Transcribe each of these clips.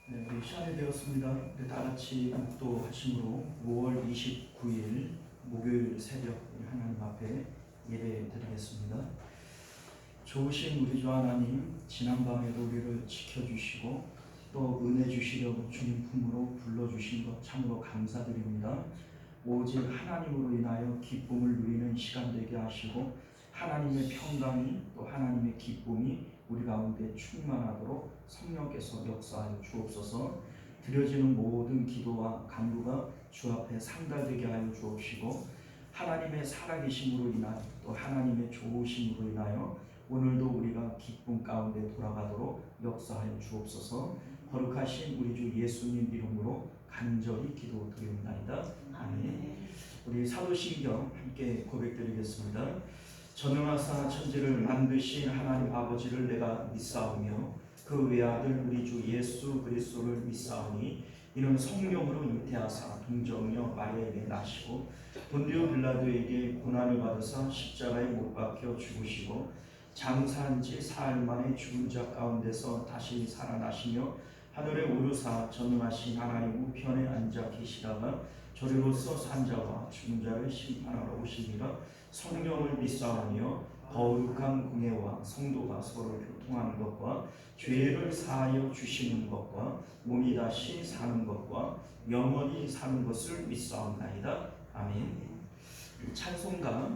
네, 우리 시간이 되었습니다. 우리 다 같이 묵도하심으로 5월 29일 목요일 새벽 하나님 앞에 예배 드리겠습니다. 좋으신 우리 주 하나님, 지난밤에도 우리를 지켜주시고 또 은혜 주시려고 주님 품으로 불러주신 것 참으로 감사드립니다. 오직 하나님으로 인하여 기쁨을 누리는 시간 되게 하시고 하나님의 평강이 또 하나님의 기쁨이 우리 가운데 충만하도록 성령께서 역사하여 주옵소서. 드려지는 모든 기도와 간구가 주 앞에 상달되게 하여 주옵시고 하나님의 살아계심으로 인하여 또 하나님의 좋으심으로 인하여 오늘도 우리가 기쁨 가운데 돌아가도록 역사하여 주옵소서. 거룩하신 우리 주 예수님 이름으로 간절히 기도드리옵나이다. 아멘. 우리 사도신경 함께 고백드리겠습니다. 전능하사 천지를 만드신 하나님 아버지를 내가 믿사오며 그 외아들 우리 주 예수 그리스도를 믿사오니 이는 성령으로 잉태하사 동정녀 마리아에게 나시고 본디오 빌라도에게 고난을 받으사 십자가에 못 박혀 죽으시고 장사한 지 사흘 만에 죽은 자 가운데서 다시 살아나시며 하늘에 오르사 전능하신 하나님 우편에 앉아 계시다가 저리로서 산자와 죽은 자를 심판하러 오시니라. 성령을 믿사오며 거룩한 공예와 성도가 서로 교통하는 것과 죄를 사하여 주시는 것과 몸이 다시 사는 것과 영원히 사는 것을 믿사옵나이다. 아멘. 찬송가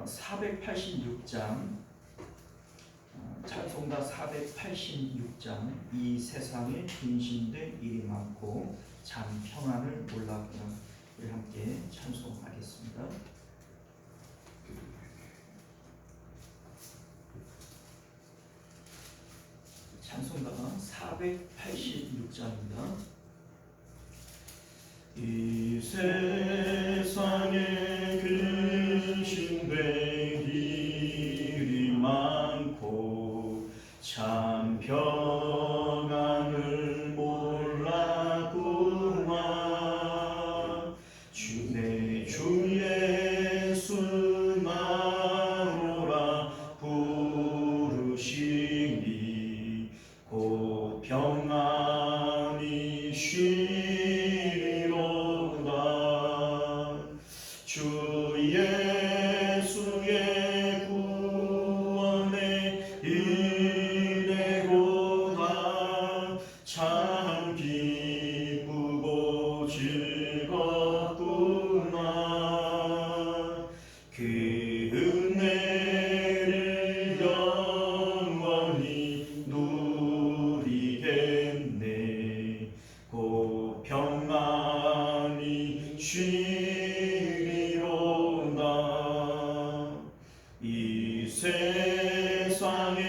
486장 찬송가 486장 이 세상에 근심된 일이 많고 참 평안을 몰랐구나. 함께 찬송하겠습니다. 찬송가가 486장입니다. 이 세상에 근심된 일이 많고 참 평안을 몰랐구나. 내 주 예수 나오라 부르시니 곧 평안이 쉬리로다. 주 예수의 구원의 은혜로다. 참 기쁘고 즐겁구나. 그 은혜를 영원히 누리겠네. 곧 평안이 쉬리로다. 이 세상에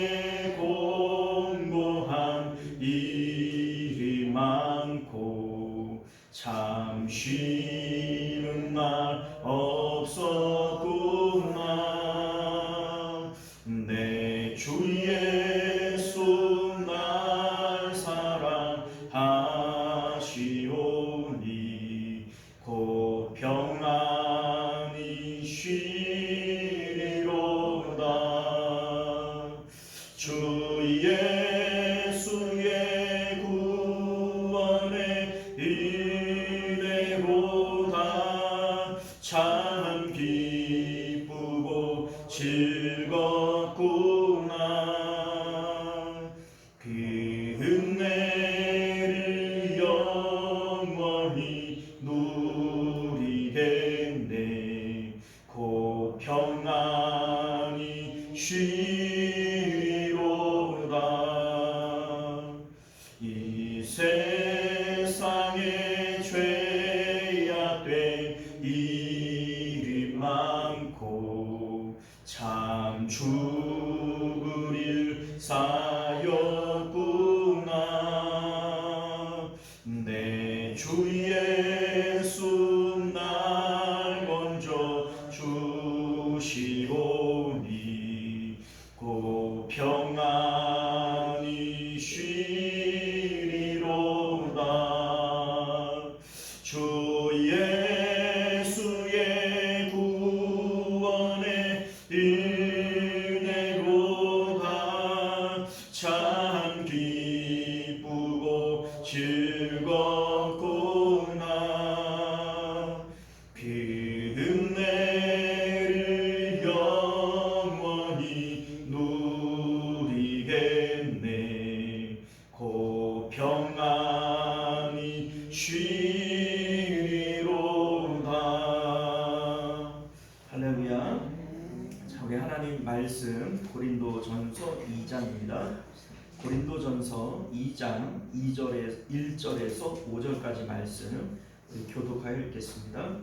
공고한 일이 많고 참 쉬는 날 없었구나. 내 주 예수 날 사랑하시오니 곧 평안이 쉬리로다. 주 예수의 구원의 은혜로다. 참 기쁘고 즐겁구나. 그 은혜를 영원히 누리겠네. 곧 평안이 쉬리로다. 이 세상에 죄악된 일이 많고 참 죽을 일 쌓였구나. 내 주 예수 날 먼저 주시오니 곧 평안이 쉬리로다. 고린도전서 2장 1절에서 5절까지 말씀 우리 교독하여 읽겠습니다.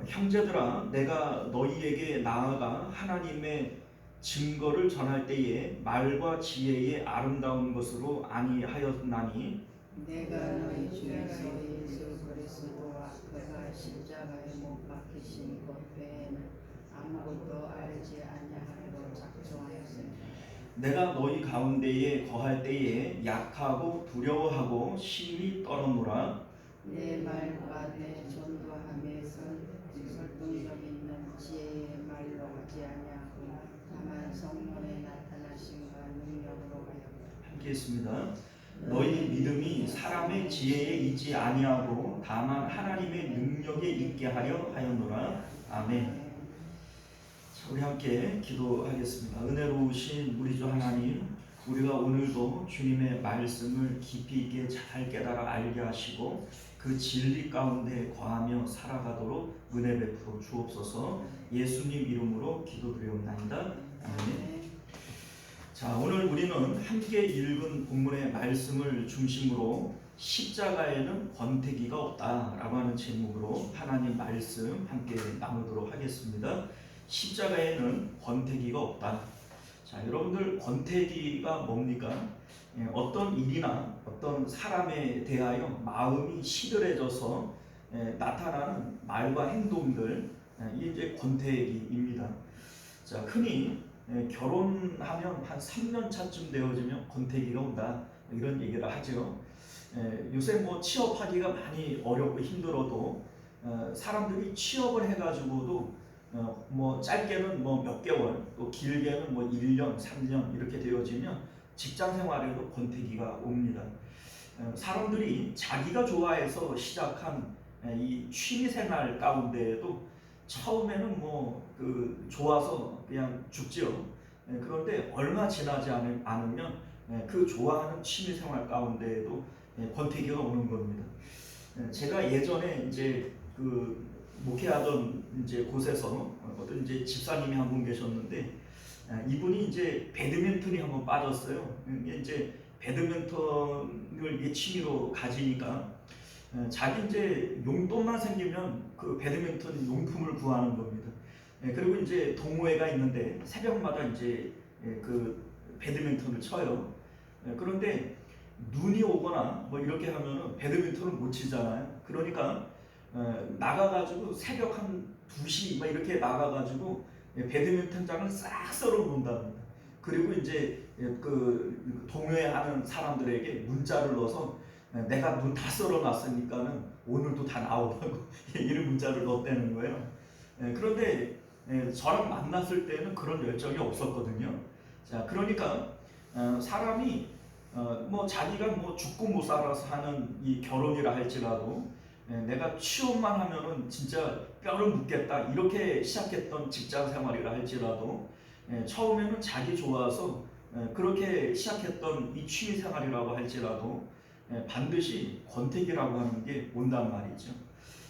형제들아, 내가 너희에게 나아가 하나님의 증거를 전할 때에 말과 지혜의 아름다운 것으로 아니하였나니, 내가 너희 중에서 예수 그리스도와 그가 십자가에 못 박히신 것 외에는 아무것도 알지 아니하므로 작정하였습니다. 내가 너희 가운데에 거할 때에 약하고 두려워하고 심히 떨었노라. 내 말과 내 전도함에선 설득력 있는 지혜의 말로 하지 아니하고 다만 성령의 나타나심과 능력으로 하였다. 함께 했습니다. 너희 믿음이 사람의 지혜에 있지 아니하고 다만 하나님의 능력에 있게 하려 하였노라. 아멘. 우리 함께 기도하겠습니다. 은혜로우신 우리 주 하나님, 우리가 오늘도 주님의 말씀을 깊이 있게 잘 깨달아 알게 하시고 그 진리 가운데 거하며 살아가도록 은혜 베풀어 주옵소서. 예수님 이름으로 기도드리옵나이다. 아멘. 자, 오늘 우리는 함께 읽은 본문의 말씀을 중심으로 십자가에는 권태기가 없다라고 하는 제목으로 하나님 말씀 함께 나누도록 하겠습니다. 십자가에는 권태기가 없다. 자, 여러분들 권태기가 뭡니까? 어떤 일이나 어떤 사람에 대하여 마음이 시들해져서 나타나는 말과 행동들, 이게 권태기입니다. 자, 흔히 결혼하면 한 3년 차쯤 되어지면 권태기가 온다, 이런 얘기를 하죠. 요새 뭐 취업하기가 많이 어렵고 힘들어도 사람들이 취업을 해가지고도 뭐 짧게는 뭐 몇 개월, 또 길게는 뭐 1년, 3년 이렇게 되어지면 직장 생활에도 권태기가 옵니다. 사람들이 자기가 좋아해서 시작한 이 취미 생활 가운데에도 처음에는 뭐 좋아서 그냥 죽죠. 그런데 얼마 지나지 않으면 그 좋아하는 취미 생활 가운데에도 권태기가 오는 겁니다. 제가 예전에 이제 목회하던 이제 곳에서 어떤 이제 집사님이 한 분 계셨는데, 이분이 이제 배드민턴이 한번 빠졌어요. 이제 배드민턴을 취미로 가지니까 자기 이제 용돈만 생기면 그 배드민턴 용품을 구하는 겁니다. 그리고 이제 동호회가 있는데 새벽마다 이제 그 배드민턴을 쳐요. 그런데 눈이 오거나 뭐 이렇게 하면은 배드민턴을 못 치잖아요. 그러니까 나가가지고 새벽 한 2시 막 이렇게 나가가지고 배드민턴장을 싹 썰어 놓는답니다. 그리고 이제 그 동호회하는 사람들에게 문자를 넣어서 내가 눈 다 썰어 놨으니까는 오늘도 다 나오라고 이런 문자를 넣었다는 거예요. 그런데 저랑 만났을 때는 그런 열정이 없었거든요. 자, 그러니까 사람이 뭐 자기가 뭐 죽고 못 살아서 하는 이 결혼이라 할지라도 내가 취업만 하면은 진짜 뼈를 묻겠다 이렇게 시작했던 직장 생활이라 할지라도 처음에는 자기 좋아서 그렇게 시작했던 이 취미 생활이라고 할지라도 반드시 권태기라고 하는 게 온단 말이죠.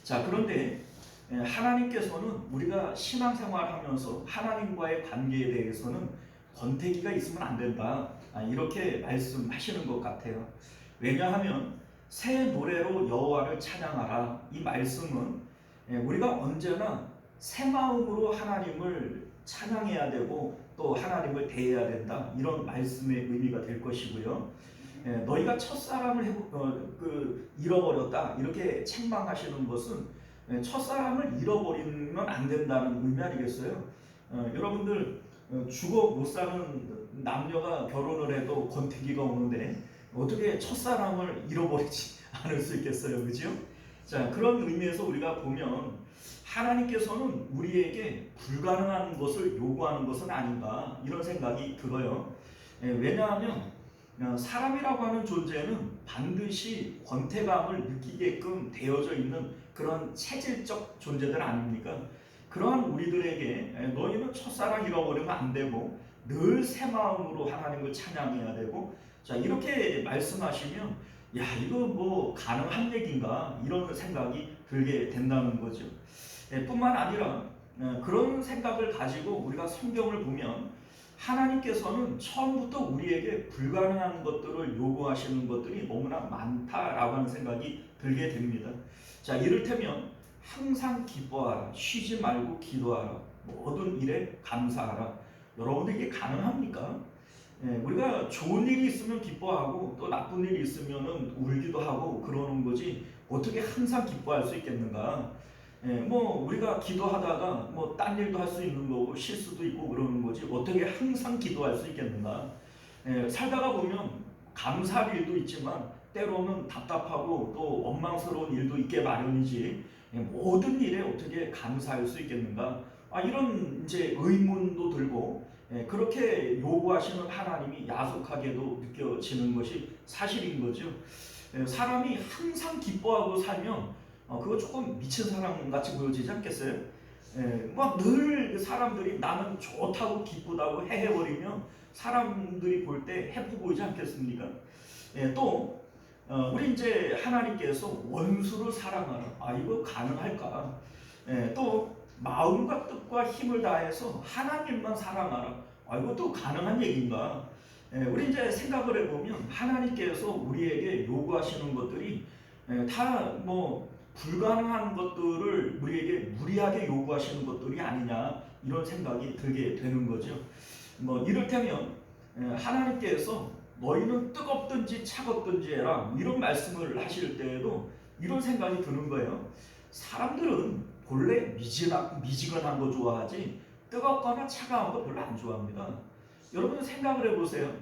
자, 그런데 하나님께서는 우리가 신앙생활하면서 하나님과의 관계에 대해서는 권태기가 있으면 안 된다, 이렇게 말씀하시는 것 같아요. 왜냐하면 새 노래로 여호와를 찬양하라, 이 말씀은 우리가 언제나 새 마음으로 하나님을 찬양해야 되고 또 하나님을 대해야 된다, 이런 말씀의 의미가 될 것이고요. 너희가 첫사람을 잃어버렸다 이렇게 책망하시는 것은 첫사람을 잃어버리면 안 된다는 의미 아니겠어요? 여러분들 죽어 못 사는 남녀가 결혼을 해도 권태기가 오는데 어떻게 첫사람을 잃어버리지 않을 수 있겠어요, 그죠? 자, 그런 의미에서 우리가 보면 하나님께서는 우리에게 불가능한 것을 요구하는 것은 아닌가, 이런 생각이 들어요. 왜냐하면 사람이라고 하는 존재는 반드시 권태감을 느끼게끔 되어져 있는 그런 체질적 존재들 아닙니까? 그러한 우리들에게 너희는 첫사랑 잃어버리면 안 되고 늘 새 마음으로 하나님을 찬양해야 되고, 자, 이렇게 말씀하시면 야, 이거 뭐 가능한 얘기인가, 이런 생각이 들게 된다는 거죠. 뿐만 아니라 그런 생각을 가지고 우리가 성경을 보면 하나님께서는 처음부터 우리에게 불가능한 것들을 요구하시는 것들이 너무나 많다라고 하는 생각이 들게 됩니다. 자, 이를테면 항상 기뻐하라, 쉬지 말고 기도하라, 모든 일에 감사하라. 여러분들 이게 가능합니까? 우리가 좋은 일이 있으면 기뻐하고 또 나쁜 일이 있으면 울기도 하고 그러는 거지 어떻게 항상 기뻐할 수 있겠는가? 뭐 우리가 기도하다가 뭐 딴 일도 할 수 있는 거고 실수도 있고 그러는 거지 어떻게 항상 기도할 수 있겠는가? 살다가 보면 감사할 일도 있지만 때로는 답답하고 또 원망스러운 일도 있게 마련이지 모든 일에 어떻게 감사할 수 있겠는가? 이런 이제 의문도 들고 그렇게 요구하시는 하나님이 야속하게도 느껴지는 것이 사실인 거죠. 사람이 항상 기뻐하고 살면 그거 조금 미친 사람 같이 보여지지 않겠어요? 막 늘 사람들이 나는 좋다고 기쁘다고 해버리면 사람들이 볼 때 해프 보이지 않겠습니까? 또 우리 이제 하나님께서 원수를 사랑하라. 이거 가능할까? 또 마음과 뜻과 힘을 다해서 하나님만 사랑하라. 이것도 가능한 얘기인가? 우리 이제 생각을 해보면 하나님께서 우리에게 요구하시는 것들이 다 뭐 불가능한 것들을 우리에게 무리하게 요구하시는 것들이 아니냐 이런 생각이 들게 되는 거죠. 뭐 이를테면 하나님께서 너희는 뜨겁든지 차갑든지 해라 이런 말씀을 하실 때에도 이런 생각이 드는 거예요. 사람들은 본래 미지근한 거 좋아하지 뜨겁거나 차가운 거 별로 안 좋아합니다. 여러분 생각을 해보세요.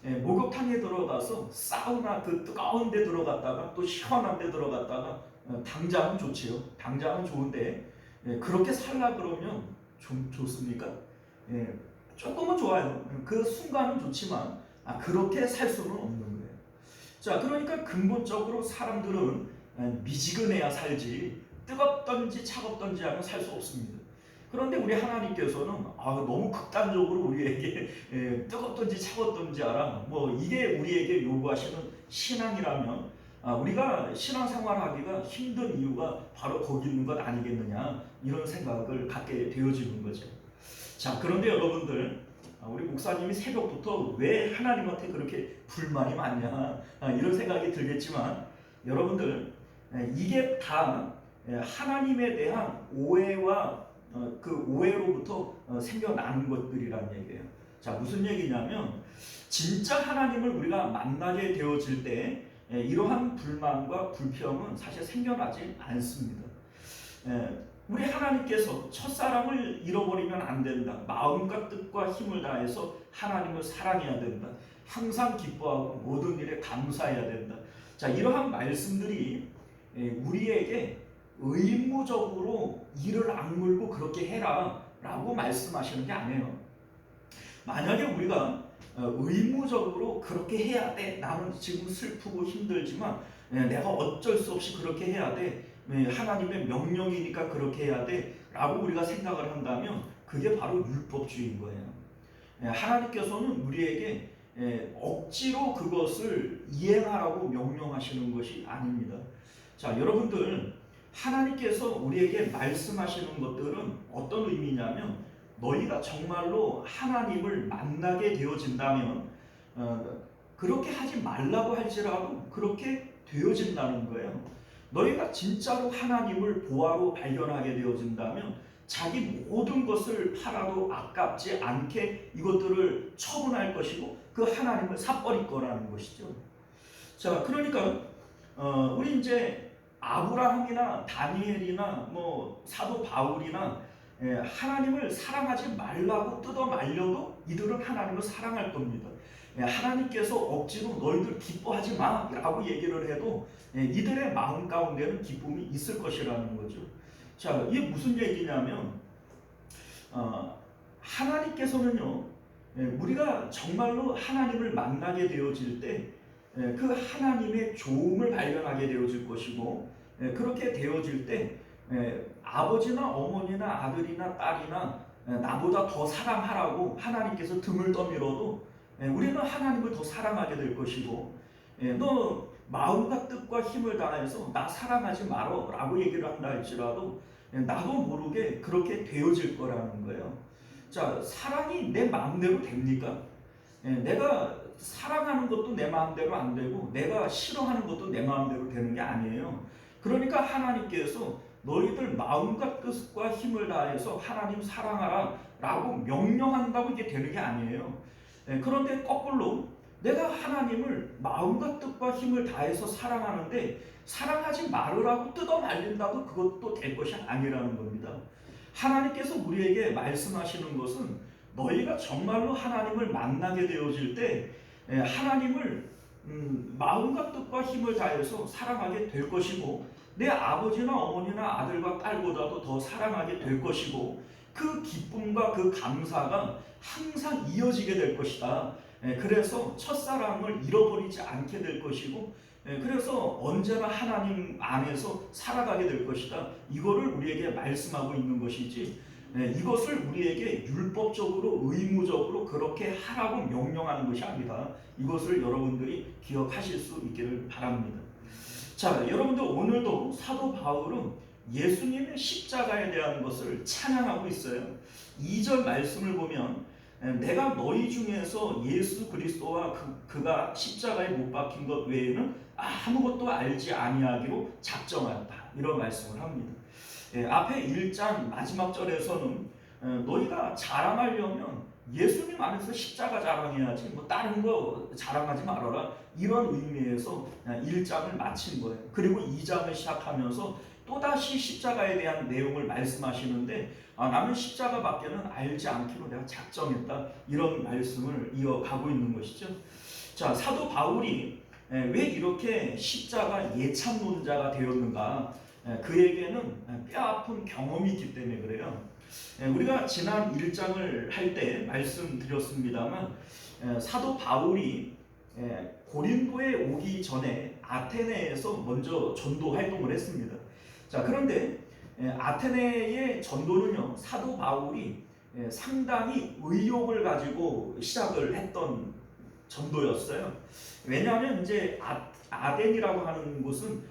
목욕탕에 들어가서 사우나 그 뜨거운 데 들어갔다가 또 시원한 데 들어갔다가 당장은 좋지요. 당장은 좋은데 그렇게 살라 그러면 좀 좋습니까? 조금은 좋아요. 그 순간은 좋지만 그렇게 살 수는 없는 거예요. 자, 그러니까 근본적으로 사람들은 미지근해야 살지 뜨겁든지 차갑든지 하면 살 수 없습니다. 그런데 우리 하나님께서는 너무 극단적으로 우리에게 뜨겁든지 차갑든지 하라 뭐 이게 우리에게 요구하시는 신앙이라면 우리가 신앙생활하기가 힘든 이유가 바로 거기 있는 것 아니겠느냐 이런 생각을 갖게 되어지는 거죠. 자, 그런데 여러분들 우리 목사님이 새벽부터 왜 하나님한테 그렇게 불만이 많냐 이런 생각이 들겠지만 여러분들 이게 다 하나님에 대한 오해와 그 오해로부터 생겨나는 것들이란 얘기예요. 자, 무슨 얘기냐면 진짜 하나님을 우리가 만나게 되어질 때 이러한 불만과 불평은 사실 생겨나지 않습니다. 우리 하나님께서 첫사랑을 잃어버리면 안 된다. 마음과 뜻과 힘을 다해서 하나님을 사랑해야 된다. 항상 기뻐하고 모든 일에 감사해야 된다. 자, 이러한 말씀들이 우리에게 의무적으로 이를 악물고 그렇게 해라 라고 말씀하시는 게 아니에요. 만약에 우리가 의무적으로 그렇게 해야 돼. 나는 지금 슬프고 힘들지만 내가 어쩔 수 없이 그렇게 해야 돼. 하나님의 명령이니까 그렇게 해야 돼 라고 우리가 생각을 한다면 그게 바로 율법주의인 거예요. 하나님께서는 우리에게 억지로 그것을 이행하라고 명령하시는 것이 아닙니다. 자, 여러분들 하나님께서 우리에게 말씀하시는 것들은 어떤 의미냐면 너희가 정말로 하나님을 만나게 되어진다면 그렇게 하지 말라고 할지라도 그렇게 되어진다는 거예요. 너희가 진짜로 하나님을 보아로 발견하게 되어진다면 자기 모든 것을 팔아도 아깝지 않게 이것들을 처분할 것이고 그 하나님을 사버릴 거라는 것이죠. 자, 그러니까 우리 이제 아브라함이나 다니엘이나 뭐 사도 바울이나 하나님을 사랑하지 말라고 뜯어 말려도 이들은 하나님을 사랑할 겁니다. 하나님께서 억지로 너희들 기뻐하지 마 라고 얘기를 해도 이들의 마음 가운데는 기쁨이 있을 것이라는 거죠. 자, 이게 무슨 얘기냐면 하나님께서는요 우리가 정말로 하나님을 만나게 되어질 때 그 하나님의 좋음을 발견하게 되어질 것이고 그렇게 되어질 때 아버지나 어머니나 아들이나 딸이나 나보다 더 사랑하라고 하나님께서 등을 떠밀어도 우리는 하나님을 더 사랑하게 될 것이고 너 마음과 뜻과 힘을 다해서 나 사랑하지 말어 라고 얘기를 한다 할지라도 나도 모르게 그렇게 되어질 거라는 거예요. 자, 사랑이 내 마음대로 됩니까? 내가 사랑하는 것도 내 마음대로 안 되고 내가 싫어하는 것도 내 마음대로 되는 게 아니에요. 그러니까 하나님께서 너희들 마음과 뜻과 힘을 다해서 하나님 사랑하라 라고 명령한다고 이게 되는 게 아니에요. 그런데 거꾸로 내가 하나님을 마음과 뜻과 힘을 다해서 사랑하는데 사랑하지 말으라고 뜯어 말린다고 그것도 될 것이 아니라는 겁니다. 하나님께서 우리에게 말씀하시는 것은 너희가 정말로 하나님을 만나게 되어질 때 하나님을 마음과 뜻과 힘을 다해서 사랑하게 될 것이고 내 아버지나 어머니나 아들과 딸보다도 더 사랑하게 될 것이고 그 기쁨과 그 감사가 항상 이어지게 될 것이다. 그래서 첫사랑을 잃어버리지 않게 될 것이고 그래서 언제나 하나님 안에서 살아가게 될 것이다. 이거를 우리에게 말씀하고 있는 것이지 이것을 우리에게 율법적으로 의무적으로 그렇게 하라고 명령하는 것이 아니다. 이것을 여러분들이 기억하실 수 있기를 바랍니다. 자, 여러분들 오늘도 사도 바울은 예수님의 십자가에 대한 것을 찬양하고 있어요. 2절 말씀을 보면 내가 너희 중에서 예수 그리스도와 그가 십자가에 못 박힌 것 외에는 아무것도 알지 아니하기로 작정하였다. 이런 말씀을 합니다. 앞에 1장 마지막 절에서는 너희가 자랑하려면 예수님 안에서 십자가 자랑해야지 뭐 다른 거 자랑하지 말아라. 이런 의미에서 1장을 마친 거예요. 그리고 2장을 시작하면서 또다시 십자가에 대한 내용을 말씀하시는데 나는 십자가밖에는 알지 않기로 내가 작정했다. 이런 말씀을 이어가고 있는 것이죠. 자, 사도 바울이 왜 이렇게 십자가 예참론자가 되었는가? 그에게는 뼈아픈 경험이 있기 때문에 그래요. 우리가 지난 1장을 할 때 말씀드렸습니다만 사도 바울이 고린도에 오기 전에 아테네에서 먼저 전도 활동을 했습니다. 자, 그런데 아테네의 전도는요, 사도 바울이 상당히 의욕을 가지고 시작을 했던 전도였어요. 왜냐하면 이제 아덴이라고 하는 곳은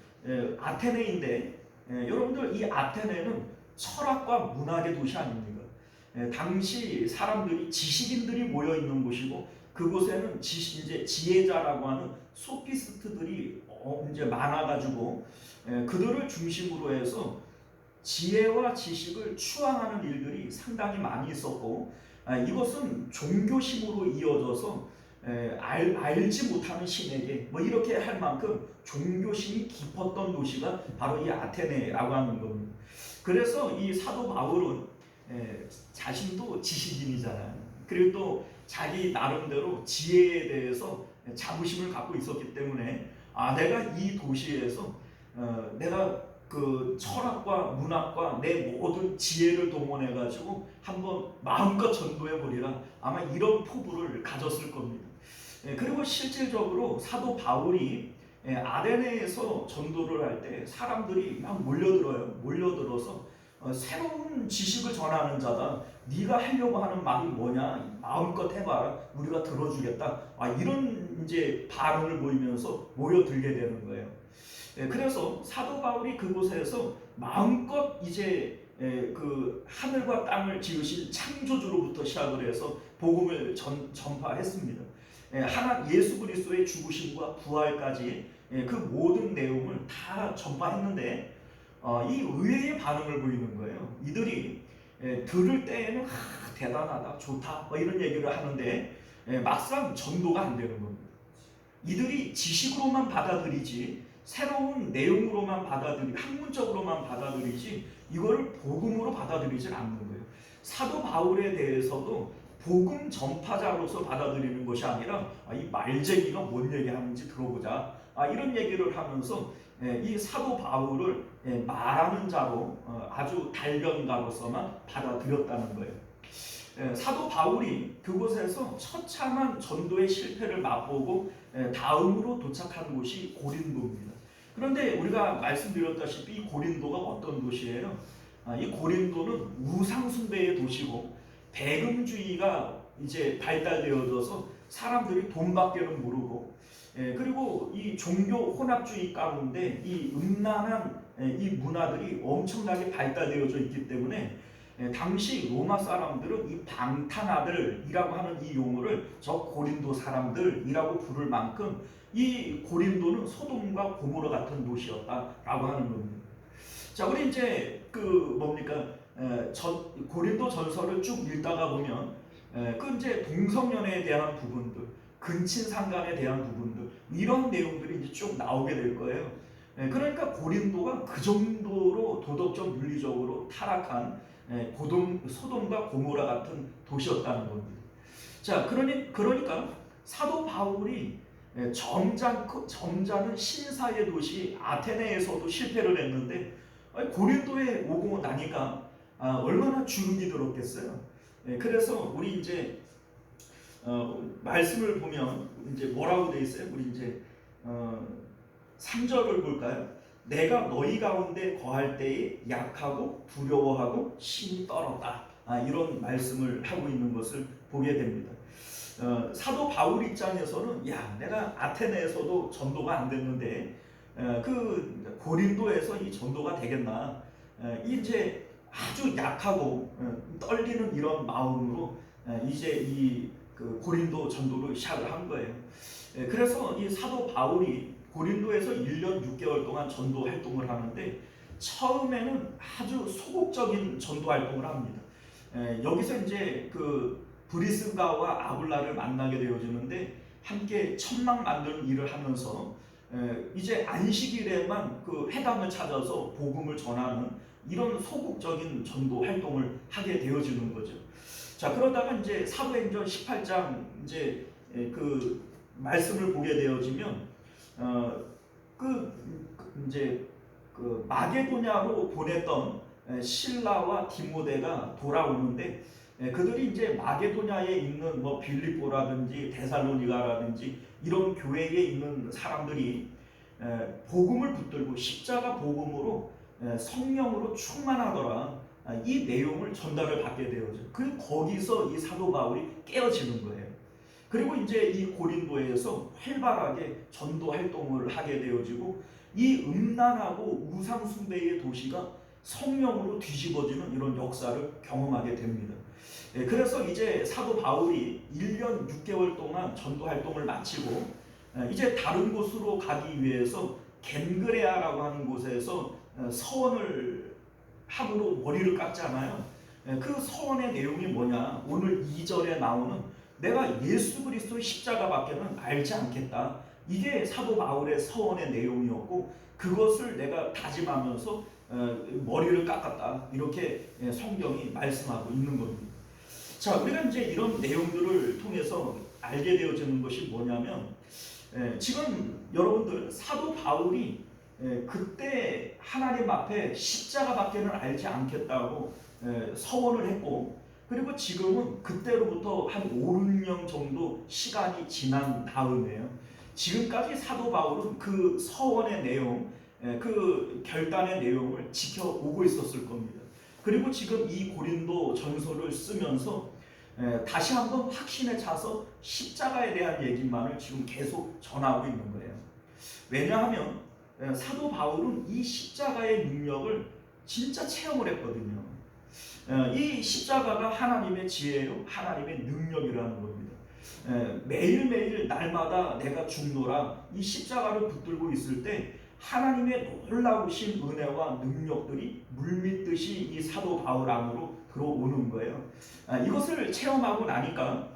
아테네인데 여러분들 이 아테네는 철학과 문학의 도시 아닙니까? 당시 사람들이 지식인들이 모여 있는 곳이고 그곳에는 이제 지혜자라고 하는 소피스트들이 이제 많아가지고 그들을 중심으로 해서 지혜와 지식을 추앙하는 일들이 상당히 많이 있었고 이것은 종교심으로 이어져서 알지 못하는 신에게 뭐 이렇게 할 만큼 종교심이 깊었던 도시가 바로 이 아테네라고 하는 겁니다. 그래서 이 사도 바울은 자신도 지식인이잖아요. 그리고 또 자기 나름대로 지혜에 대해서 자부심을 갖고 있었기 때문에 내가 이 도시에서 내가 그 철학과 문학과 내 모든 지혜를 동원해 가지고 한번 마음껏 전도해 보리라. 아마 이런 포부를 가졌을 겁니다. 그리고 실질적으로 사도 바울이 아테네에서 전도를 할 때 사람들이 막 몰려들어서 새로운 지식을 전하는 자다. 네가 하려고 하는 말이 뭐냐? 마음껏 해봐. 우리가 들어주겠다. 이런 이제 반응을 보이면서 모여들게 되는 거예요. 그래서 사도 바울이 그곳에서 마음껏 이제 그 하늘과 땅을 지으신 창조주로부터 시작을 해서 복음을 전파했습니다. 예수 그리스도의 죽으심과 부활까지 그 모든 내용을 다 전파했는데 이 의외의 반응을 보이는 거예요. 이들이 들을 때에는 대단하다, 좋다 뭐 이런 얘기를 하는데 막상 전도가 안 되는 겁니다. 이들이 지식으로만 받아들이지 새로운 내용으로만 학문적으로만 받아들이지 이거를 복음으로 받아들이질 않는 거예요. 사도 바울에 대해서도 복음 전파자로서 받아들이는 것이 아니라 이 말쟁이가 뭔 얘기하는지 들어보자 이런 얘기를 하면서 이 사도 바울을 말하는 자로 아주 달변가로서만 받아들였다는 거예요. 사도 바울이 그곳에서 처참한 전도의 실패를 맛보고 다음으로 도착한 곳이 고린도입니다. 그런데 우리가 말씀드렸다시피 이 고린도가 어떤 도시예요? 이 고린도는 우상 숭배의 도시고 배금주의가 이제 발달되어져서 사람들이 돈밖에는 모르고 그리고 이 종교 혼합주의 가운데 이 음란한 이 문화들이 엄청나게 발달되어져 있기 때문에 당시 로마 사람들은 이 방탕아들이라고 하는 이 용어를 저 고린도 사람들이라고 부를 만큼 이 고린도는 소돔과 고모라 같은 도시였다라고 하는 겁니다. 자, 우리 이제 그 뭡니까 고린도 전서를 쭉 읽다가 보면 그 이제 동성연애에 대한 부분들, 근친상간에 대한 부분들 이런 내용들이 이제 쭉 나오게 될 거예요. 그러니까 고린도가 그 정도로 도덕적 윤리적으로 타락한 소돔과 고모라 같은 도시였다는 겁니다. 자, 그러니까 사도 바울이 점잖은 신사의 도시 아테네에서도 실패를 했는데 고린도에 오고 나니까 얼마나 주눅이 들었겠어요. 그래서 우리 이제 말씀을 보면 이제 뭐라고 돼 있어요? 우리 이제 3절을 볼까요? 내가 너희 가운데 거할 때에 약하고 두려워하고 심히 떨었다. 이런 말씀을 하고 있는 것을 보게 됩니다. 사도 바울 입장에서는 내가 아테네에서도 전도가 안 됐는데 그 고린도에서 이 전도가 되겠나? 이제 아주 약하고 떨리는 이런 마음으로 이제 그 고린도 전도를 시작을 한 거예요. 그래서 이 사도 바울이 고린도에서 1년 6개월 동안 전도 활동을 하는데 처음에는 아주 소극적인 전도 활동을 합니다. 여기서 이제 그 브리스가와 아굴라를 만나게 되어지는데 함께 천막 만드는 일을 하면서 이제 안식일에만 그 회당을 찾아서 복음을 전하는 이런 소극적인 전도 활동을 하게 되어지는 거죠. 자, 그러다가 이제 사도행전 18장 이제 그 말씀을 보게 되어지면 이제 그 마게도냐로 보냈던 실라와 디모데가 돌아오는데 그들이 이제 마게도냐에 있는 뭐 빌립보라든지 데살로니가라든지 이런 교회에 있는 사람들이 복음을 붙들고 십자가 복음으로 성령으로 충만하더라. 이 내용을 전달을 받게 되어져. 거기서 이 사도 바울이 깨어지는 거예요. 그리고 이제 이 고린도에서 활발하게 전도 활동을 하게 되어지고 이 음란하고 우상 숭배의 도시가 성령으로 뒤집어지는 이런 역사를 경험하게 됩니다. 그래서 이제 사도 바울이 1년 6개월 동안 전도 활동을 마치고 이제 다른 곳으로 가기 위해서 겐그레아라고 하는 곳에서 서원을 함으로 머리를 깎잖아요. 그 서원의 내용이 뭐냐? 오늘 2절에 나오는 내가 예수 그리스도의 십자가밖에는 알지 않겠다. 이게 사도 바울의 서원의 내용이었고 그것을 내가 다짐하면서 머리를 깎았다. 이렇게 성경이 말씀하고 있는 겁니다. 자, 우리가 이제 이런 내용들을 통해서 알게 되어지는 것이 뭐냐면 지금 여러분들 사도 바울이 그때 하나님 앞에 십자가밖에는 알지 않겠다고 서원을 했고 그리고 지금은 그때로부터 한 5, 6년 정도 시간이 지난 다음에요. 지금까지 사도 바울은 그 서원의 내용, 그 결단의 내용을 지켜오고 있었을 겁니다. 그리고 지금 이 고린도 전서를 쓰면서 다시 한번 확신에 차서 십자가에 대한 얘기만을 지금 계속 전하고 있는 거예요. 왜냐하면 사도 바울은 이 십자가의 능력을 진짜 체험을 했거든요. 이 십자가가 하나님의 지혜요, 하나님의 능력이라는 겁니다. 매일매일 날마다 내가 죽노라 이 십자가를 붙들고 있을 때 하나님의 놀라우신 은혜와 능력들이 물밀듯이 이 사도 바울 안으로 들어오는 거예요. 이것을 체험하고 나니까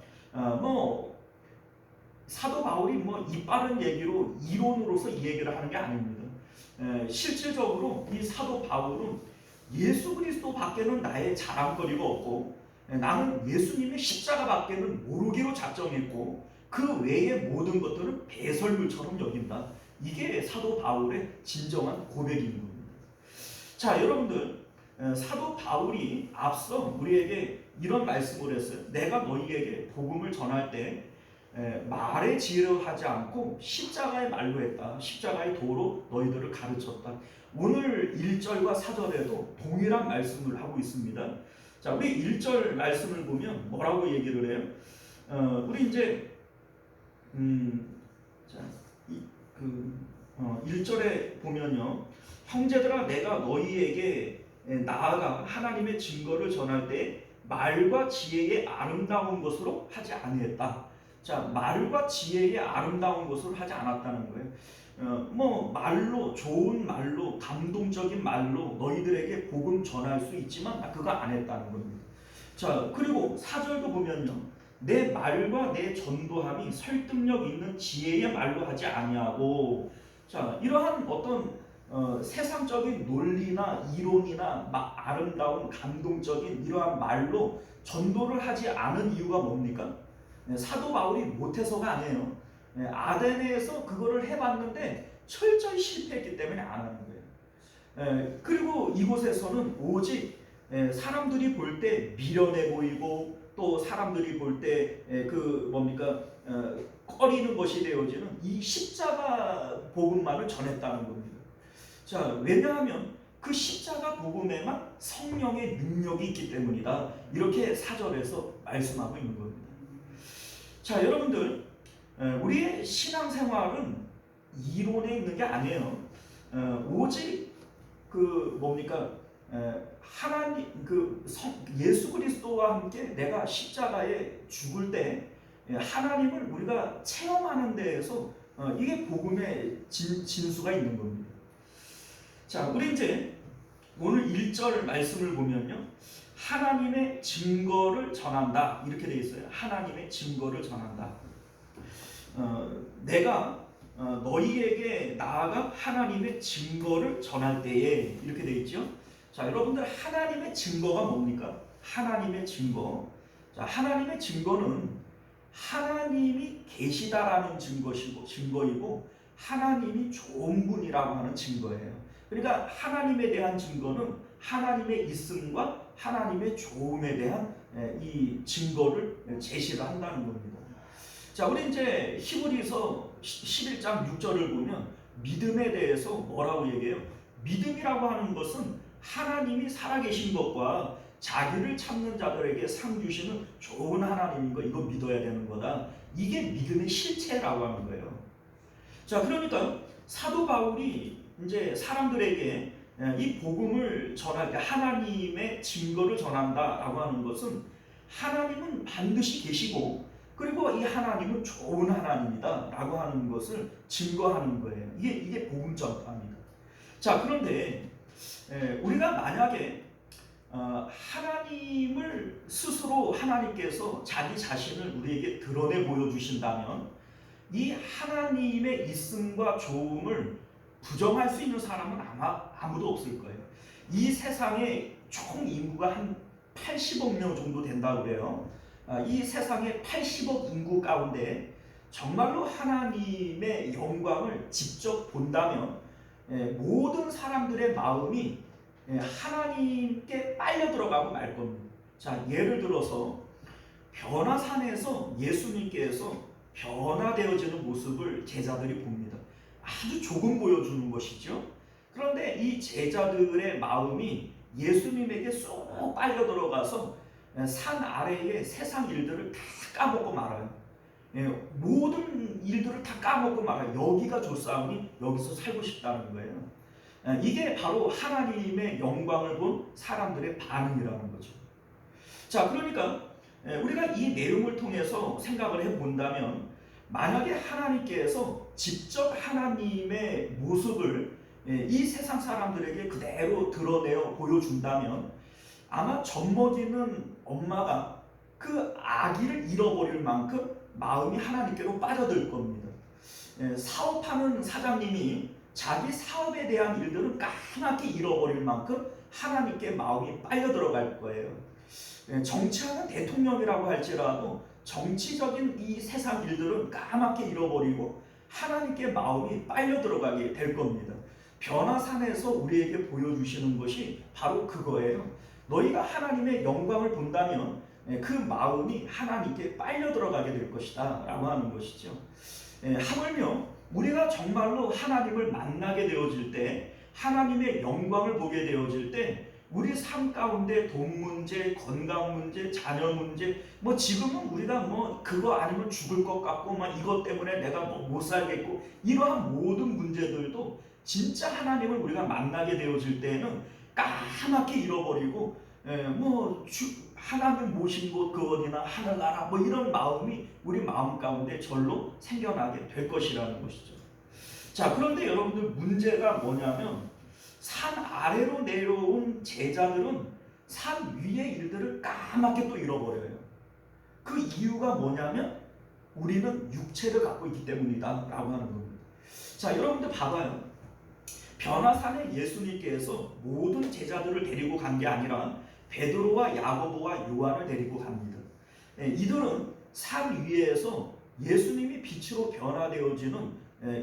사도 바울이 이 빠른 얘기로 이론으로서 이 얘기를 하는 게 아닙니다. 실질적으로 이 사도 바울은 예수 그리스도 밖에는 나의 자랑거리가 없고 나는 예수님의 십자가 밖에는 모르기로 작정했고 그 외의 모든 것들은 배설물처럼 여긴다. 이게 사도 바울의 진정한 고백인 겁니다. 자, 여러분들 사도 바울이 앞서 우리에게 이런 말씀을 했어요. 내가 너희에게 복음을 전할 때 말의 지혜로 하지 않고 십자가의 말로 했다. 십자가의 도로 너희들을 가르쳤다. 오늘 1절과 4절에도 동일한 말씀을 하고 있습니다. 자, 우리 1절 말씀을 보면 뭐라고 얘기를 해요? 우리 이제 1절에 보면요. 형제들아 내가 너희에게 나아가 하나님의 증거를 전할 때 말과 지혜의 아름다운 것으로 하지 아니했다. 자, 말과 지혜의 아름다운 것으로 하지 않았다는 거예요. 뭐 말로, 좋은 말로, 감동적인 말로 너희들에게 복음 전할 수 있지만 나 그거 안 했다는 겁니다. 자, 그리고 4절도 보면요, 내 말과 내 전도함이 설득력 있는 지혜의 말로 하지 아니하고, 자, 이러한 어떤 세상적인 논리나 이론이나 아름다운 감동적인 이러한 말로 전도를 하지 않은 이유가 뭡니까? 사도 바울이 못해서가 아니에요. 아데네에서 그거를 해봤는데 철저히 실패했기 때문에 안 하는 거예요. 그리고 이곳에서는 오직 사람들이 볼 때 미련해 보이고 또 사람들이 볼 때 그 뭡니까 꺼리는 것이 되어지는 이 십자가 복음만을 전했다는 겁니다. 자, 왜냐하면 그 십자가 복음에만 성령의 능력이 있기 때문이다. 이렇게 4절에서 말씀하고 있는 겁니다. 자, 여러분들, 우리의 신앙생활은 이론에 있는 게 아니에요. 오직 그 뭡니까 하나님 예수 그리스도와 함께 내가 십자가에 죽을 때 하나님을 우리가 체험하는 데에서 이게 복음의 진수가 있는 겁니다. 자, 우리 이제 오늘 1절 말씀을 보면요, 하나님의 증거를 전한다 이렇게 되어 있어요. 하나님의 증거를 전한다. 내가 너희에게 나아가 하나님의 증거를 전할 때에 이렇게 되어 있죠. 자, 여러분들, 하나님의 증거가 뭡니까? 하나님의 증거. 자, 하나님의 증거는 하나님이 계시다라는 증거이고 하나님이 좋은 분이라고 하는 증거예요. 그러니까 하나님에 대한 증거는 하나님의 있음과 하나님의 좋음에 대한 이 증거를 제시를 한다는 겁니다. 자, 우리 이제 히브리서 11장 6절을 보면 믿음에 대해서 뭐라고 얘기해요? 믿음이라고 하는 것은 하나님이 살아계신 것과 자기를 찾는 자들에게 상 주시는 좋은 하나님인 거, 이거 믿어야 되는 거다. 이게 믿음의 실체라고 하는 거예요. 자, 그러니까 사도 바울이 이제 사람들에게 이 복음을 전할 때 하나님의 증거를 전한다라고 하는 것은 하나님은 반드시 계시고 그리고 이 하나님은 좋은 하나님이다라고 하는 것을 증거하는 거예요. 이게 복음 전파입니다. 자, 그런데 우리가 만약에 하나님을 스스로 하나님께서 자기 자신을 우리에게 드러내 보여주신다면 이 하나님의 있음과 좋음을 부정할 수 있는 사람은 아무도 없을 거예요. 이 세상에 총 인구가 한 80억 명 정도 된다고 그래요. 이 세상의 80억 인구 가운데 정말로 하나님의 영광을 직접 본다면 모든 사람들의 마음이 하나님께 빨려 들어가고 말 겁니다. 자, 예를 들어서 변화산에서 예수님께서 변화되어지는 모습을 제자들이 봅니다. 아주 조금 보여주는 것이죠. 그런데 이 제자들의 마음이 예수님에게 쏙 빨려 들어가서 산 아래의 세상 일들을 다 까먹고 말아요. 모든 일들을 다 까먹고 말아요. 여기가 좋사오니 여기서 살고 싶다는 거예요. 이게 바로 하나님의 영광을 본 사람들의 반응이라는 거죠. 자, 그러니까 우리가 이 내용을 통해서 생각을 해본다면 만약에 하나님께서 직접 하나님의 모습을 이 세상 사람들에게 그대로 드러내어 보여준다면 아마 젖먹이는 엄마가 그 아기를 잃어버릴 만큼 마음이 하나님께로 빠져들 겁니다. 사업하는 사장님이 자기 사업에 대한 일들은 까맣게 잃어버릴 만큼 하나님께 마음이 빨려 들어갈 거예요. 정치하는 대통령이라고 할지라도 정치적인 이 세상 일들은 까맣게 잃어버리고 하나님께 마음이 빨려 들어가게 될 겁니다. 변화산에서 우리에게 보여주시는 것이 바로 그거예요. 너희가 하나님의 영광을 본다면 그 마음이 하나님께 빨려 들어가게 될 것이다 라고 하는 것이죠. 하물며 우리가 정말로 하나님을 만나게 되어질 때, 하나님의 영광을 보게 되어질 때 우리 삶 가운데 돈 문제, 건강 문제, 자녀 문제, 뭐 지금은 우리가 뭐 그거 아니면 죽을 것 같고 막 이것 때문에 내가 뭐 못 살겠고 이러한 모든 문제들도 진짜 하나님을 우리가 만나게 되어질 때에는 까맣게 잃어버리고 하나님 모신 곳 그 어디나 하늘나라 뭐 이런 마음이 우리 마음 가운데 절로 생겨나게 될 것이라는 것이죠. 자, 그런데 여러분들 문제가 뭐냐면 산 아래로 내려온 제자들은 산 위의 일들을 까맣게 또 잃어버려요. 그 이유가 뭐냐면 우리는 육체를 갖고 있기 때문이다 라고 하는 겁니다. 자, 여러분들 봐봐요. 변화산에 예수님께서 모든 제자들을 데리고 간 게 아니라 베드로와 야고보와 요한을 데리고 갑니다. 이들은 산 위에서 예수님이 빛으로 변화되어지는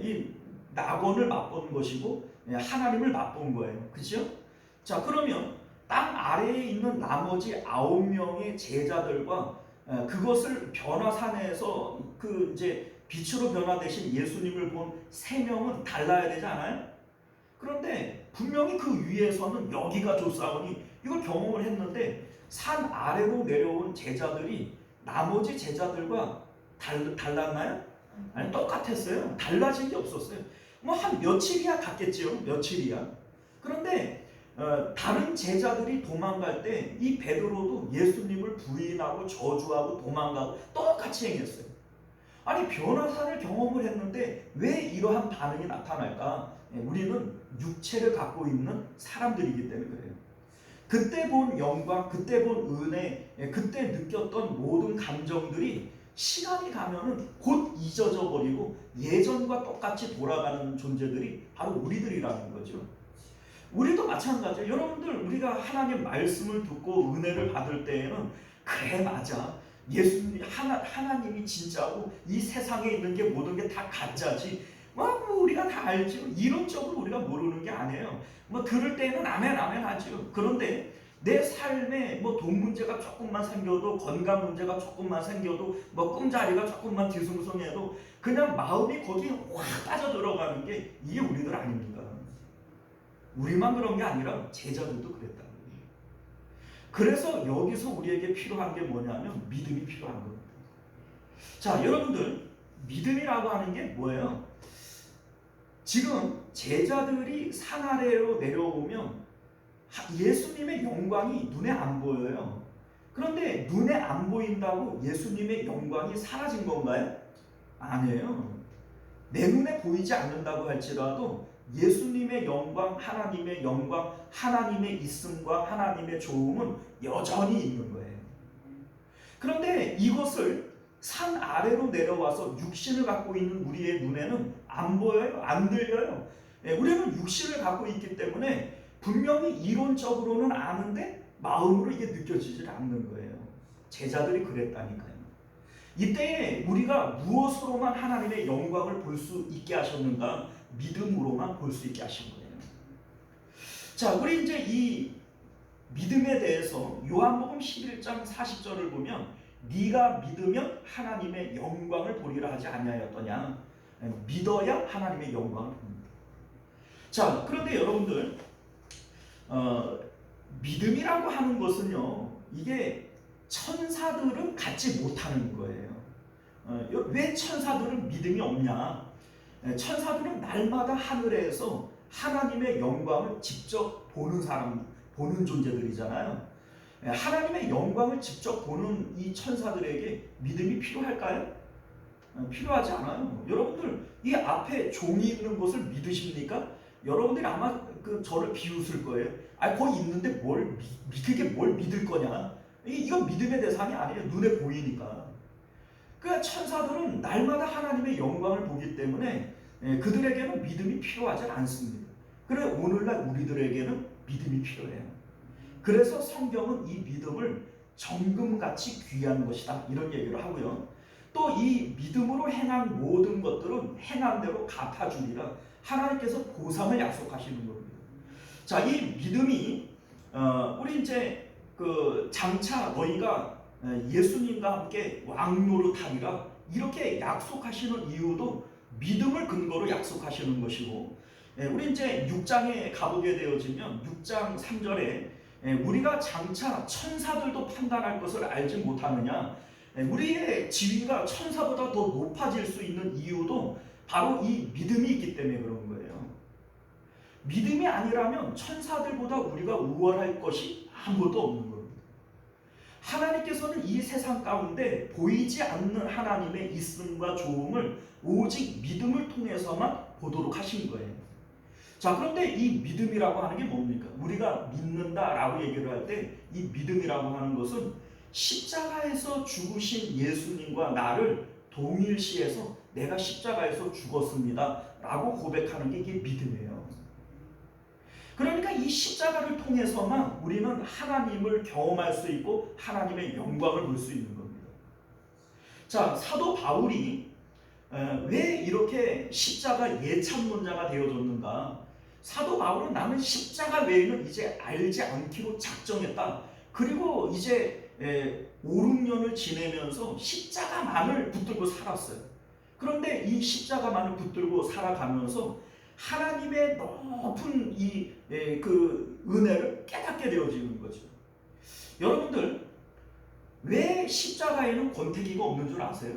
이 낙원을 맛본 것이고 하나님을 맛본 거예요. 그렇죠? 자, 그러면 땅 아래에 있는 나머지 9명의 제자들과 그것을 변화산에서 그 이제 빛으로 변화되신 예수님을 본 3명은 달라야 되지 않아요? 그런데 분명히 그 위에서는 여기가 좋사오니 이걸 경험을 했는데 산 아래로 내려온 제자들이 나머지 제자들과 달랐나요? 아니, 똑같았어요. 달라진 게 없었어요. 뭐 한 며칠이야 갔겠죠. 며칠이야. 그런데 다른 제자들이 도망갈 때 이 베드로도 예수님을 부인하고 저주하고 도망가고 똑같이 행했어요. 아니, 변화산을 경험을 했는데 왜 이러한 반응이 나타날까? 우리는 육체를 갖고 있는 사람들이기 때문에 그래요. 그때 본 영광, 그때 본 은혜, 그때 느꼈던 모든 감정들이 시간이 가면은 곧 잊어져 버리고 예전과 똑같이 돌아가는 존재들이 바로 우리들이라는 거죠. 우리도 마찬가지예요. 여러분들, 우리가 하나님 말씀을 듣고 은혜를 받을 때에는 그래, 맞아, 예수님 하나님이 진짜고 이 세상에 있는 게 모든 게 다 가짜지, 우리가 다 알죠. 이론적으로 우리가 모르는 게 아니에요. 들을 때는 아멘 아멘 하죠. 그런데 내 삶에 돈 문제가 조금만 생겨도, 건강 문제가 조금만 생겨도, 꿈자리가 조금만 뒤숭숭해도 그냥 마음이 거기에 확 빠져 들어가는 게 이게 우리들 아닙니까? 우리만 그런 게 아니라 제자들도 그랬다는 거예요. 그래서 여기서 우리에게 필요한 게 뭐냐면 믿음이 필요한 겁니다. 자, 여러분들, 믿음이라고 하는 게 뭐예요? 지금 제자들이 산 아래로 내려오면 예수님의 영광이 눈에 안 보여요. 그런데 눈에 안 보인다고 예수님의 영광이 사라진 건가요? 아니에요. 내 눈에 보이지 않는다고 할지라도 예수님의 영광, 하나님의 있음과 하나님의 좋음은 여전히 있는 거예요. 그런데 이것을 산 아래로 내려와서 육신을 갖고 있는 우리의 눈에는 안 보여요, 안 들려요. 우리는 육신을 갖고 있기 때문에 분명히 이론적으로는 아는데 마음으로 이게 느껴지질 않는 거예요. 제자들이 그랬다니까요. 이때에 우리가 무엇으로만 하나님의 영광을 볼 수 있게 하셨는가? 믿음으로만 볼 수 있게 하신 거예요. 자, 우리 이제 이 믿음에 대해서 요한복음 11장 40절을 보면 네가 믿으면 하나님의 영광을 보리라 하지 아니하였더냐? 믿어야 하나님의 영광을 봅니다. 자, 그런데 여러분들, 믿음이라고 하는 것은요, 이게 천사들은 갖지 못하는 거예요. 왜 천사들은 믿음이 없냐? 천사들은 날마다 하늘에서 하나님의 영광을 직접 보는 존재들이잖아요. 하나님의 영광을 직접 보는 이 천사들에게 믿음이 필요할까요? 필요하지 않아요. 여러분들, 이 앞에 종이 있는 것을 믿으십니까? 여러분들이 아마 저를 비웃을 거예요. 거기 있는데 그게 뭘 믿을 거냐? 이건 믿음의 대상이 아니에요. 눈에 보이니까. 그러니까 천사들은 날마다 하나님의 영광을 보기 때문에 그들에게는 믿음이 필요하지 않습니다. 그래, 오늘날 우리들에게는 믿음이 필요해요. 그래서 성경은 이 믿음을 정금같이 귀한 것이다, 이런 얘기를 하고요. 또 이 믿음으로 행한 모든 것들은 행한 대로 갚아주리라, 하나님께서 보상을 약속하시는 겁니다. 자, 이 믿음이 우리 이제 장차 너희가 예수님과 함께 왕노릇하리라, 이렇게 약속하시는 이유도 믿음을 근거로 약속하시는 것이고, 우리 이제 6장에 가보게 되어지면 6장 3절에 우리가 장차 천사들도 판단할 것을 알지 못하느냐, 우리의 지위가 천사보다 더 높아질 수 있는 이유도 바로 이 믿음이 있기 때문에 그런 거예요. 믿음이 아니라면 천사들보다 우리가 우월할 것이 아무것도 없는 겁니다. 하나님께서는 이 세상 가운데 보이지 않는 하나님의 있음과 조음을 오직 믿음을 통해서만 보도록 하신 거예요. 자, 그런데 이 믿음이라고 하는 게 뭡니까? 우리가 믿는다라고 얘기를 할 때 이 믿음이라고 하는 것은 십자가에서 죽으신 예수님과 나를 동일시해서 내가 십자가에서 죽었습니다 라고 고백하는 게 이게 믿음이에요. 그러니까 이 십자가를 통해서만 우리는 하나님을 경험할 수 있고 하나님의 영광을 볼 수 있는 겁니다. 자, 사도 바울이 왜 이렇게 십자가 예찬론자가 되어졌는가? 사도 바울은 나는 십자가 외에는 이제 알지 않기로 작정했다. 그리고 이제 5, 6년을 지내면서 십자가만을 붙들고 살았어요. 그런데 이 십자가만을 붙들고 살아가면서 하나님의 높은 그 은혜를 깨닫게 되어지는 거죠. 여러분들, 왜 십자가에는 권태기가 없는 줄 아세요?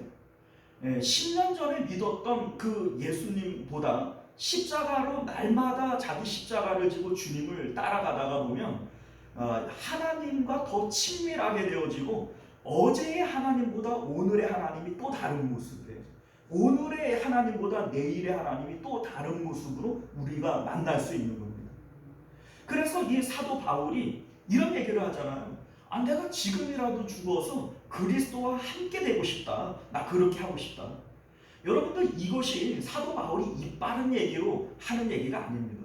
10년 전에 믿었던 그 예수님보다 십자가로 날마다 자기 십자가를 지고 주님을 따라가다가 보면 하나님과 더 친밀하게 되어지고 어제의 하나님보다 오늘의 하나님이 또 다른 모습이에요. 오늘의 하나님보다 내일의 하나님이 또 다른 모습으로 우리가 만날 수 있는 겁니다. 그래서 이 사도 바울이 이런 얘기를 하잖아요. 내가 지금이라도 죽어서 그리스도와 함께 되고 싶다. 나 그렇게 하고 싶다. 여러분들, 이것이 사도 바울이 입 바른 얘기로 하는 얘기가 아닙니다.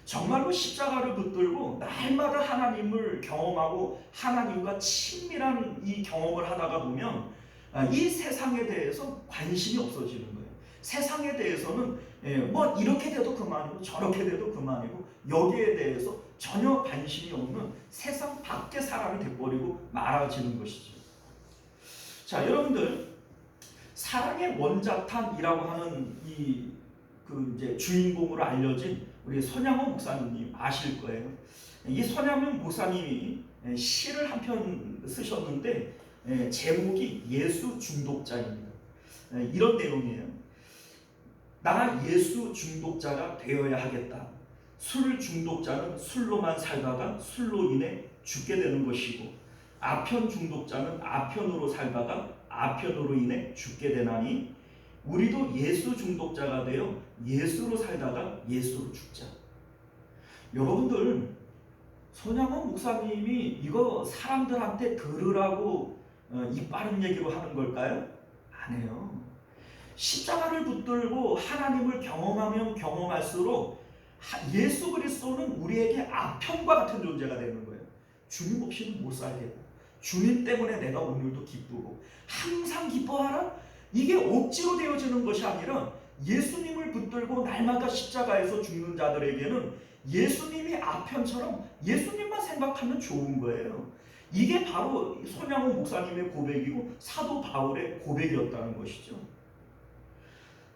정말로 십자가를 붙들고 날마다 하나님을 경험하고 하나님과 친밀한 이 경험을 하다가 보면 이 세상에 대해서 관심이 없어지는 거예요. 세상에 대해서는 뭐 이렇게 돼도 그만이고 저렇게 돼도 그만이고 여기에 대해서 전혀 관심이 없는 세상 밖의 사람이 돼버리고 말아지는 것이죠. 자, 여러분들, 사랑의 원자탄이라고 하는 이제 주인공으로 알려진 우리 손양원 목사님 아실 거예요. 이 손양원 목사님이 시를 한 편 쓰셨는데 제목이 예수 중독자입니다. 이런 내용이에요. 나 예수 중독자가 되어야 하겠다. 술 중독자는 술로만 살다가 술로 인해 죽게 되는 것이고, 아편 중독자는 아편으로 살다가 아편으로 인해 죽게 되나니 우리도 예수 중독자가 되어 예수로 살다가 예수로 죽자. 여러분들, 손양원 목사님이 이거 사람들한테 들으라고 입 바른 얘기로 하는 걸까요? 아니에요. 십자가를 붙들고 하나님을 경험하면 경험할수록 예수 그리스도는 우리에게 아편과 같은 존재가 되는 거예요. 주님 없이는 못 살겠고, 주님 때문에 내가 오늘도 기쁘고 항상 기뻐하라? 이게 억지로 되어지는 것이 아니라 예수님을 붙들고 날마다 십자가에서 죽는 자들에게는 예수님이 아편처럼 예수님만 생각하면 좋은 거예요. 이게 바로 손양원 목사님의 고백이고 사도 바울의 고백이었다는 것이죠.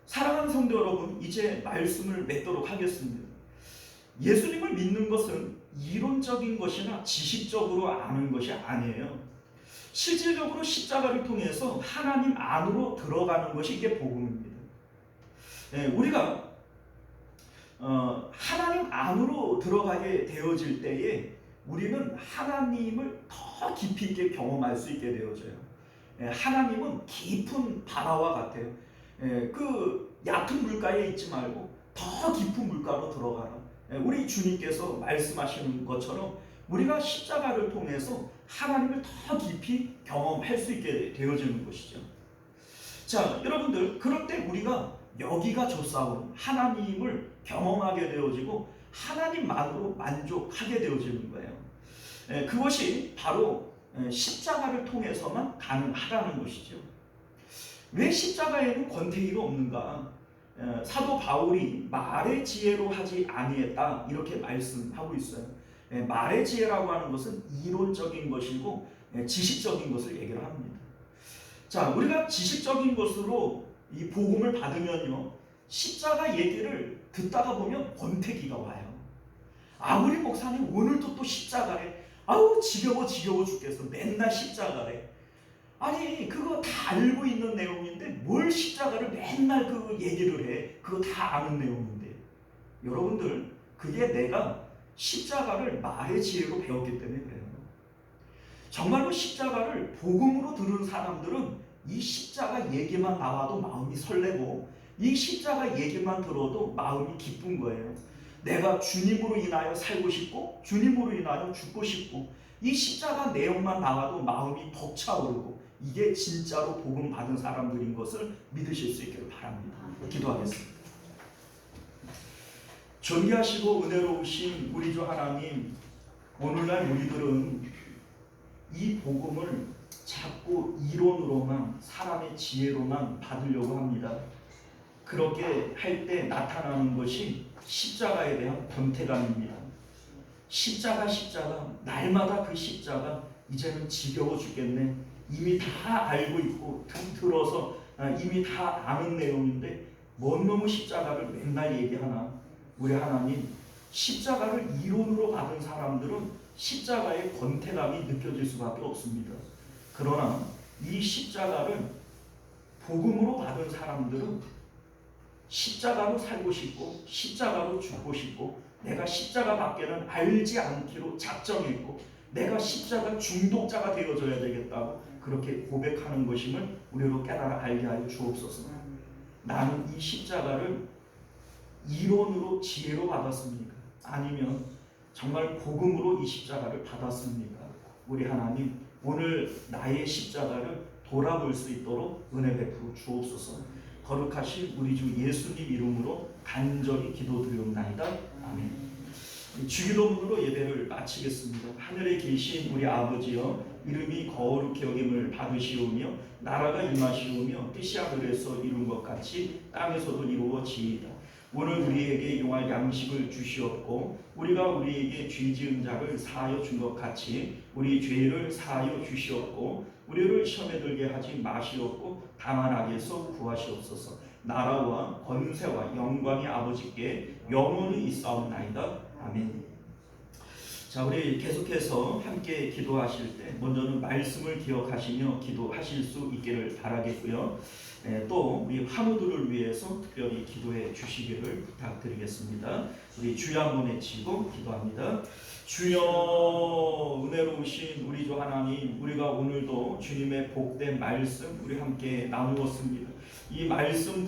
사랑하는 성도 여러분, 이제 말씀을 맺도록 하겠습니다. 예수님을 믿는 것은 이론적인 것이나 지식적으로 아는 것이 아니에요. 실질적으로 십자가를 통해서 하나님 안으로 들어가는 것이 이게 복음입니다. 우리가 하나님 안으로 들어가게 되어질 때에 우리는 하나님을 더 깊이 있게 경험할 수 있게 되어져요. 하나님은 깊은 바다와 같아요. 그 얕은 물가에 있지 말고 더 깊은 물가로 들어가라. 우리 주님께서 말씀하시는 것처럼 우리가 십자가를 통해서 하나님을 더 깊이 경험할 수 있게 되어지는 것이죠. 자, 여러분들, 그럴 때 우리가 여기가 좋사오니 하나님을 경험하게 되어지고 하나님만으로 만족하게 되어지는 거예요. 그것이 바로 십자가를 통해서만 가능하다는 것이죠. 왜 십자가에는 권태기가 없는가? 사도 바울이 말의 지혜로 하지 아니했다 이렇게 말씀하고 있어요. 말의 지혜라고 하는 것은 이론적인 것이고 지식적인 것을 얘기를 합니다. 자, 우리가 지식적인 것으로 이 복음을 받으면요, 십자가 얘기를 듣다가 보면 권태기가 와요. 우리 목사님 오늘도 또 십자가래. 아우 지겨워 죽겠어. 맨날 십자가래. 아니, 그거 다 알고 있는 내용인데 뭘 십자가를 맨날 그 얘기를 해. 그거 다 아는 내용인데. 여러분들, 그게 내가 십자가를 말의 지혜로 배웠기 때문에 그래요. 정말로 십자가를 복음으로 들은 사람들은 이 십자가 얘기만 나와도 마음이 설레고 이 십자가 얘기만 들어도 마음이 기쁜 거예요. 내가 주님으로 인하여 살고 싶고 주님으로 인하여 죽고 싶고 이 십자가 내용만 나와도 마음이 벅차오르고 이게 진짜로 복음 받은 사람들인 것을 믿으실 수 있기를 바랍니다. 기도하겠습니다. 존귀하시고 은혜로우신 우리 주 하나님, 오늘날 우리들은 이 복음을 자꾸 이론으로만 사람의 지혜로만 받으려고 합니다. 그렇게 할 때 나타나는 것이 십자가에 대한 권태감입니다. 십자가 날마다 그 십자가 이제는 지겨워 죽겠네. 이미 다 알고 있고 들어서 이미 다 아는 내용인데 뭔 놈의 십자가를 맨날 얘기하나. 우리 하나님, 십자가를 이론으로 받은 사람들은 십자가의 권태감이 느껴질 수밖에 없습니다. 그러나 이 십자가를 복음으로 받은 사람들은 십자가로 살고 싶고 십자가로 죽고 싶고 내가 십자가 밖에는 알지 않기로 작정했고 내가 십자가 중독자가 되어져야 되겠다고 그렇게 고백하는 것임을 우리로 깨달아 알게 하여 주옵소서. 나는 이 십자가를 이론으로 지혜로 받았습니까? 아니면 정말 복음으로 이 십자가를 받았습니까? 우리 하나님, 오늘 나의 십자가를 돌아볼 수 있도록 은혜 베풀어 주옵소서. 거룩하신 우리 주 예수님 이름으로 간절히 기도드리옵나이다. 아멘. 주기도문으로 예배를 마치겠습니다. 하늘에 계신 우리 아버지여, 이름이 거룩히 여김을 받으시오며 나라가 임하시오며 뜻이 하늘에서 이룬 것 같이 땅에서도 이루어지이다. 오늘 우리에게 용할 양식을 주시옵고 우리가 우리에게 죄 지은 자를 사하여 준 것 같이 우리 죄를 사하여 주시옵고 우리를 시험에 들게 하지 마시옵고 다만 악에서 구하시옵소서. 나라와 권세와 영광이 아버지께 영원히 있사옵나이다. 아멘. 자, 우리 계속해서 함께 기도하실 때 먼저는 말씀을 기억하시며 기도하실 수 있기를 바라겠고요. 또 우리 환우들을 위해서 특별히 기도해 주시기를 부탁드리겠습니다. 우리 주여 한번 외치고 기도합니다. 주여, 은혜로우신 우리 주 하나님, 우리가 오늘도 주님의 복된 말씀 우리 함께 나누었습니다. 이 말씀